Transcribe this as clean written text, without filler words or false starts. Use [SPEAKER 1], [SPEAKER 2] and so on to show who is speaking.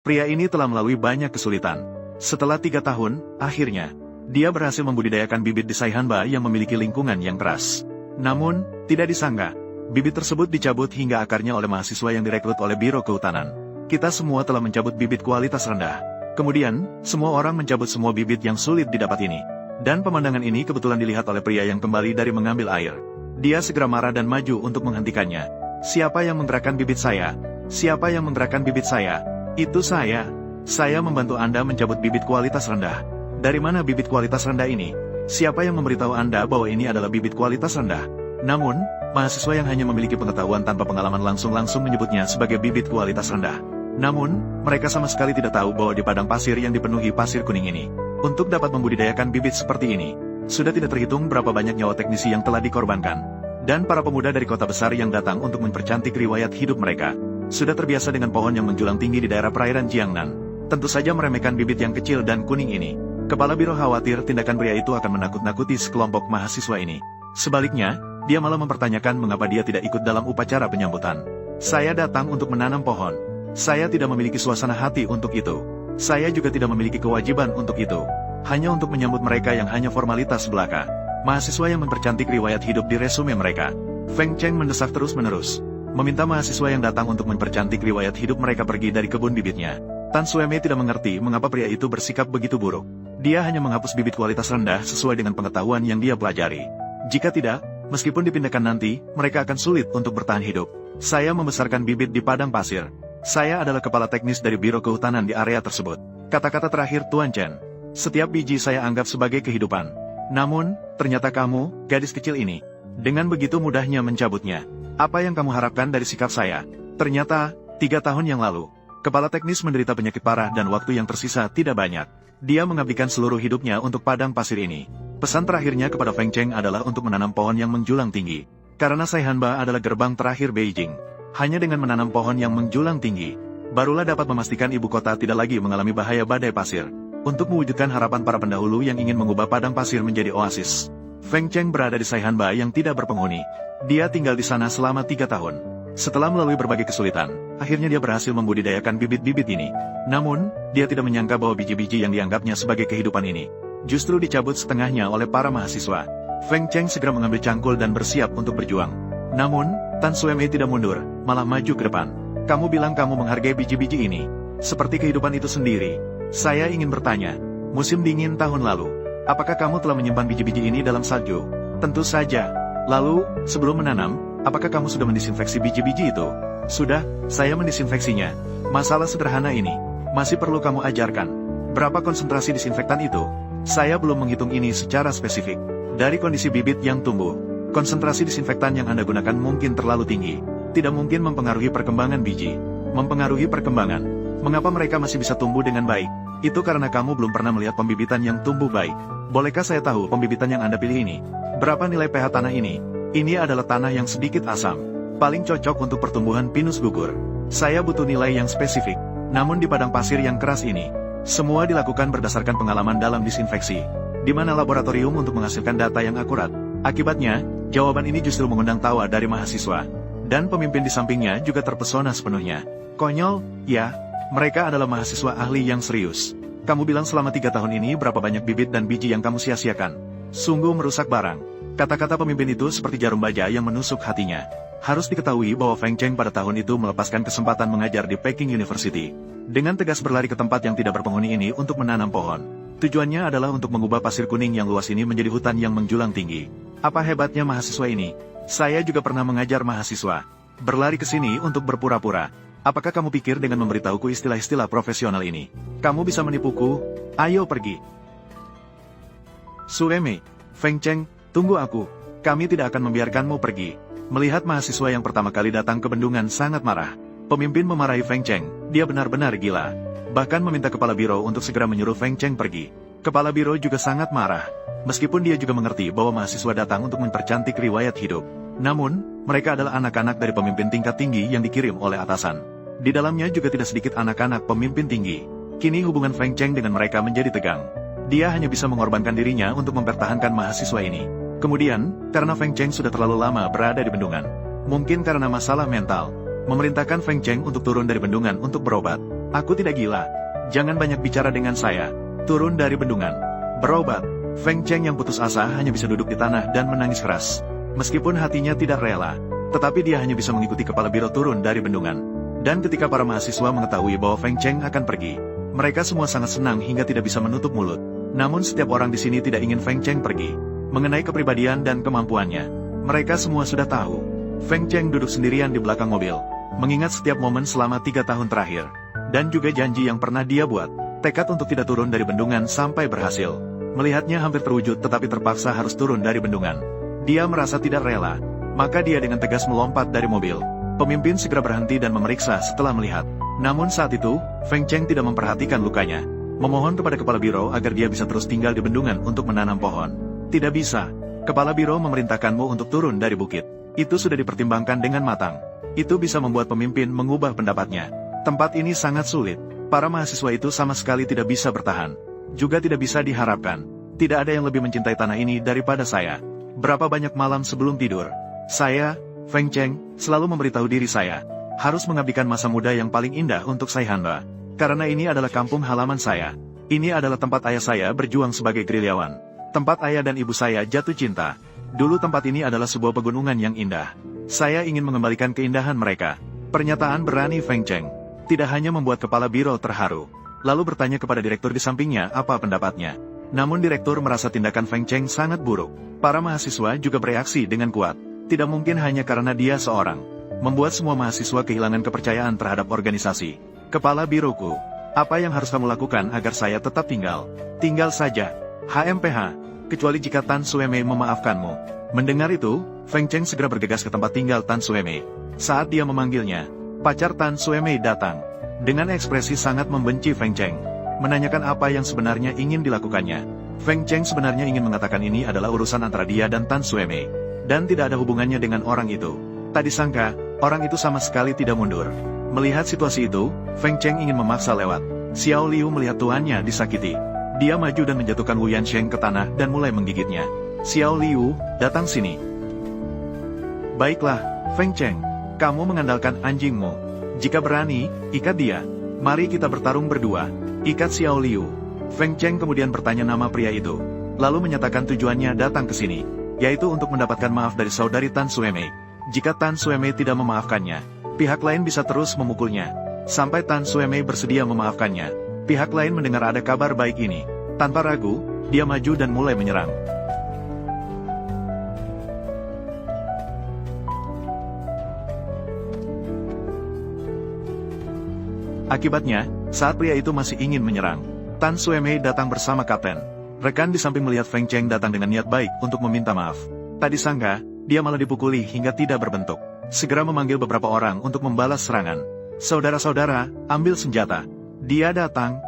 [SPEAKER 1] Pria ini telah melalui banyak kesulitan. Setelah 3 tahun, akhirnya, dia berhasil membudidayakan bibit di Saihanba yang memiliki lingkungan yang keras. Namun, tidak disangka, bibit tersebut dicabut hingga akarnya oleh mahasiswa yang direkrut oleh Biro Kehutanan. Kita semua telah mencabut bibit kualitas rendah. Kemudian, semua orang mencabut semua bibit yang sulit didapat ini. Dan pemandangan ini kebetulan dilihat oleh pria yang kembali dari mengambil air. Dia segera marah dan maju untuk menghentikannya. Siapa yang menggerakkan bibit saya? Siapa yang menggerakkan bibit saya? Itu saya. Saya membantu Anda mencabut bibit kualitas rendah. Dari mana bibit kualitas rendah ini? Siapa yang memberitahu Anda bahwa ini adalah bibit kualitas rendah? Namun, mahasiswa yang hanya memiliki pengetahuan tanpa pengalaman langsung menyebutnya sebagai bibit kualitas rendah. Namun, mereka sama sekali tidak tahu bahwa di padang pasir yang dipenuhi pasir kuning ini, untuk dapat membudidayakan bibit seperti ini, sudah tidak terhitung berapa banyak nyawa teknisi yang telah dikorbankan. Dan para pemuda dari kota besar yang datang untuk mempercantik riwayat hidup mereka, sudah terbiasa dengan pohon yang menjulang tinggi di daerah perairan Jiangnan. Tentu saja meremehkan bibit yang kecil dan kuning ini. Kepala biro khawatir tindakan pria itu akan menakut-nakuti sekelompok mahasiswa ini. Sebaliknya, dia malah mempertanyakan mengapa dia tidak ikut dalam upacara penyambutan. Saya datang untuk menanam pohon. Saya tidak memiliki suasana hati untuk itu. Saya juga tidak memiliki kewajiban untuk itu. Hanya untuk menyambut mereka yang hanya formalitas belaka. Mahasiswa yang mempercantik riwayat hidup di resume mereka. Feng Cheng mendesak terus-menerus, meminta mahasiswa yang datang untuk mempercantik riwayat hidup mereka pergi dari kebun bibitnya. Tan Sueme tidak mengerti mengapa pria itu bersikap begitu buruk. Dia hanya menghapus bibit kualitas rendah sesuai dengan pengetahuan yang dia pelajari. Jika tidak, meskipun dipindahkan nanti, mereka akan sulit untuk bertahan hidup. Saya membesarkan bibit di padang pasir. Saya adalah kepala teknis dari Biro Kehutanan di area tersebut. Kata-kata terakhir Tuan Chen. Setiap biji saya anggap sebagai kehidupan. Namun, ternyata kamu, gadis kecil ini, dengan begitu mudahnya mencabutnya. Apa yang kamu harapkan dari sikap saya? Ternyata, 3 tahun yang lalu, kepala teknis menderita penyakit parah dan waktu yang tersisa tidak banyak. Dia mengabdikan seluruh hidupnya untuk padang pasir ini. Pesan terakhirnya kepada Feng Cheng adalah untuk menanam pohon yang menjulang tinggi. Karena Saihanba adalah gerbang terakhir Beijing. Hanya dengan menanam pohon yang menjulang tinggi, barulah dapat memastikan ibu kota tidak lagi mengalami bahaya badai pasir. Untuk mewujudkan harapan para pendahulu yang ingin mengubah padang pasir menjadi oasis, Feng Cheng berada di Saihanba yang tidak berpenghuni. Dia tinggal di sana selama 3 tahun. Setelah melalui berbagai kesulitan, akhirnya dia berhasil membudidayakan bibit-bibit ini. Namun, dia tidak menyangka bahwa biji-biji yang dianggapnya sebagai kehidupan ini, justru dicabut setengahnya oleh para mahasiswa. Feng Cheng segera mengambil cangkul dan bersiap untuk berjuang. Namun, Tan Sueme tidak mundur, malah maju ke depan. Kamu bilang kamu menghargai biji-biji ini, seperti kehidupan itu sendiri. Saya ingin bertanya, musim dingin tahun lalu, apakah kamu telah menyimpan biji-biji ini dalam salju? Tentu saja. Lalu, sebelum menanam, apakah kamu sudah mendisinfeksi biji-biji itu? Sudah, saya mendisinfeksinya. Masalah sederhana ini, masih perlu kamu ajarkan. Berapa konsentrasi disinfektan itu? Saya belum menghitung ini secara spesifik. Dari kondisi bibit yang tumbuh, konsentrasi disinfektan yang Anda gunakan mungkin terlalu tinggi. Tidak mungkin mempengaruhi perkembangan biji. Mempengaruhi perkembangan. Mengapa mereka masih bisa tumbuh dengan baik? Itu karena kamu belum pernah melihat pembibitan yang tumbuh baik. Bolehkah saya tahu pembibitan yang Anda pilih ini? Berapa nilai pH tanah ini? Ini adalah tanah yang sedikit asam. Paling cocok untuk pertumbuhan pinus gugur. Saya butuh nilai yang spesifik. Namun di padang pasir yang keras ini, semua dilakukan berdasarkan pengalaman dalam disinfeksi. Di mana laboratorium untuk menghasilkan data yang akurat. Akibatnya, jawaban ini justru mengundang tawa dari mahasiswa. Dan pemimpin di sampingnya juga terpesona sepenuhnya. Konyol, ya. Mereka adalah mahasiswa ahli yang serius. Kamu bilang selama 3 tahun ini berapa banyak bibit dan biji yang kamu sia-siakan. Sungguh merusak barang. Kata-kata pemimpin itu seperti jarum baja yang menusuk hatinya. Harus diketahui bahwa Feng Cheng pada tahun itu melepaskan kesempatan mengajar di Peking University. Dengan tegas berlari ke tempat yang tidak berpenghuni ini untuk menanam pohon. Tujuannya adalah untuk mengubah pasir kuning yang luas ini menjadi hutan yang menjulang tinggi. Apa hebatnya mahasiswa ini? Saya juga pernah mengajar mahasiswa. Berlari ke sini untuk berpura-pura. Apakah kamu pikir dengan memberitahuku istilah-istilah profesional ini, kamu bisa menipuku? Ayo pergi. Sueme, Feng Cheng, tunggu aku. Kami tidak akan membiarkanmu pergi. Melihat mahasiswa yang pertama kali datang ke bendungan sangat marah. Pemimpin memarahi Feng Cheng, dia benar-benar gila. Bahkan meminta kepala biro untuk segera menyuruh Feng Cheng pergi. Kepala biro juga sangat marah. Meskipun dia juga mengerti bahwa mahasiswa datang untuk mempercantik riwayat hidup. Namun, mereka adalah anak-anak dari pemimpin tingkat tinggi yang dikirim oleh atasan. Di dalamnya juga tidak sedikit anak-anak pemimpin tinggi. Kini hubungan Feng Cheng dengan mereka menjadi tegang. Dia hanya bisa mengorbankan dirinya untuk mempertahankan mahasiswa ini. Kemudian, karena Feng Cheng sudah terlalu lama berada di bendungan, mungkin karena masalah mental, memerintahkan Feng Cheng untuk turun dari bendungan untuk berobat. Aku tidak gila. Jangan banyak bicara dengan saya. Turun dari bendungan. Berobat. Feng Cheng yang putus asa hanya bisa duduk di tanah dan menangis keras. Meskipun hatinya tidak rela, tetapi dia hanya bisa mengikuti kepala biro turun dari bendungan. Dan ketika para mahasiswa mengetahui bahwa Feng Cheng akan pergi, mereka semua sangat senang hingga tidak bisa menutup mulut. Namun setiap orang di sini tidak ingin Feng Cheng pergi. Mengenai kepribadian dan kemampuannya, mereka semua sudah tahu. Feng Cheng duduk sendirian di belakang mobil, mengingat setiap momen selama 3 tahun terakhir. Dan juga janji yang pernah dia buat, tekad untuk tidak turun dari bendungan sampai berhasil. Melihatnya hampir terwujud tetapi terpaksa harus turun dari bendungan. Dia merasa tidak rela, maka dia dengan tegas melompat dari mobil. Pemimpin segera berhenti dan memeriksa setelah melihat. Namun saat itu, Feng Cheng tidak memperhatikan lukanya. Memohon kepada kepala biro agar dia bisa terus tinggal di bendungan untuk menanam pohon. Tidak bisa. Kepala biro memerintahkanmu untuk turun dari bukit. Itu sudah dipertimbangkan dengan matang. Itu bisa membuat pemimpin mengubah pendapatnya. Tempat ini sangat sulit. Para mahasiswa itu sama sekali tidak bisa bertahan. Juga tidak bisa diharapkan. Tidak ada yang lebih mencintai tanah ini daripada saya. Berapa banyak malam sebelum tidur, saya, Feng Cheng, selalu memberitahu diri saya, harus mengabdikan masa muda yang paling indah untuk Saihanba. Karena ini adalah kampung halaman saya. Ini adalah tempat ayah saya berjuang sebagai gerilyawan. Tempat ayah dan ibu saya jatuh cinta. Dulu tempat ini adalah sebuah pegunungan yang indah. Saya ingin mengembalikan keindahan mereka. Pernyataan berani Feng Cheng tidak hanya membuat kepala biro terharu, lalu bertanya kepada direktur di sampingnya apa pendapatnya. Namun direktur merasa tindakan Feng Cheng sangat buruk. Para mahasiswa juga bereaksi dengan kuat. Tidak mungkin hanya karena dia seorang. Membuat semua mahasiswa kehilangan kepercayaan terhadap organisasi. Kepala biroku, apa yang harus kamu lakukan agar saya tetap tinggal? Tinggal saja. HMPH, kecuali jika Tan Suemei memaafkanmu. Mendengar itu, Feng Cheng segera bergegas ke tempat tinggal Tan Suemei. Saat dia memanggilnya, pacar Tan Suemei datang. Dengan ekspresi sangat membenci Feng Cheng, menanyakan apa yang sebenarnya ingin dilakukannya. Feng Cheng sebenarnya ingin mengatakan ini adalah urusan antara dia dan Tan Suemei, dan tidak ada hubungannya dengan orang itu. Tak disangka, orang itu sama sekali tidak mundur. Melihat situasi itu, Feng Cheng ingin memaksa lewat. Xiao Liu melihat tuannya disakiti. Dia maju dan menjatuhkan Wu Yansheng ke tanah dan mulai menggigitnya. Xiao Liu, datang sini. Baiklah, Feng Cheng. Kamu mengandalkan anjingmu. Jika berani, ikat dia. Mari kita bertarung berdua. Ikat Xiao Liu. Feng Cheng kemudian bertanya nama pria itu. Lalu menyatakan tujuannya datang ke sini, yaitu untuk mendapatkan maaf dari saudari Tan Suemei. Jika Tan Suemei tidak memaafkannya, pihak lain bisa terus memukulnya. Sampai Tan Suemei bersedia memaafkannya. Pihak lain mendengar ada kabar baik ini. Tanpa ragu, dia maju dan mulai menyerang. Akibatnya, saat pria itu masih ingin menyerang, Tan Suemei datang bersama kapten. Rekan di samping melihat Feng Cheng datang dengan niat baik untuk meminta maaf. Tak disangka, dia malah dipukuli hingga tidak berbentuk. Segera memanggil beberapa orang untuk membalas serangan. Saudara-saudara, ambil senjata. Dia datang,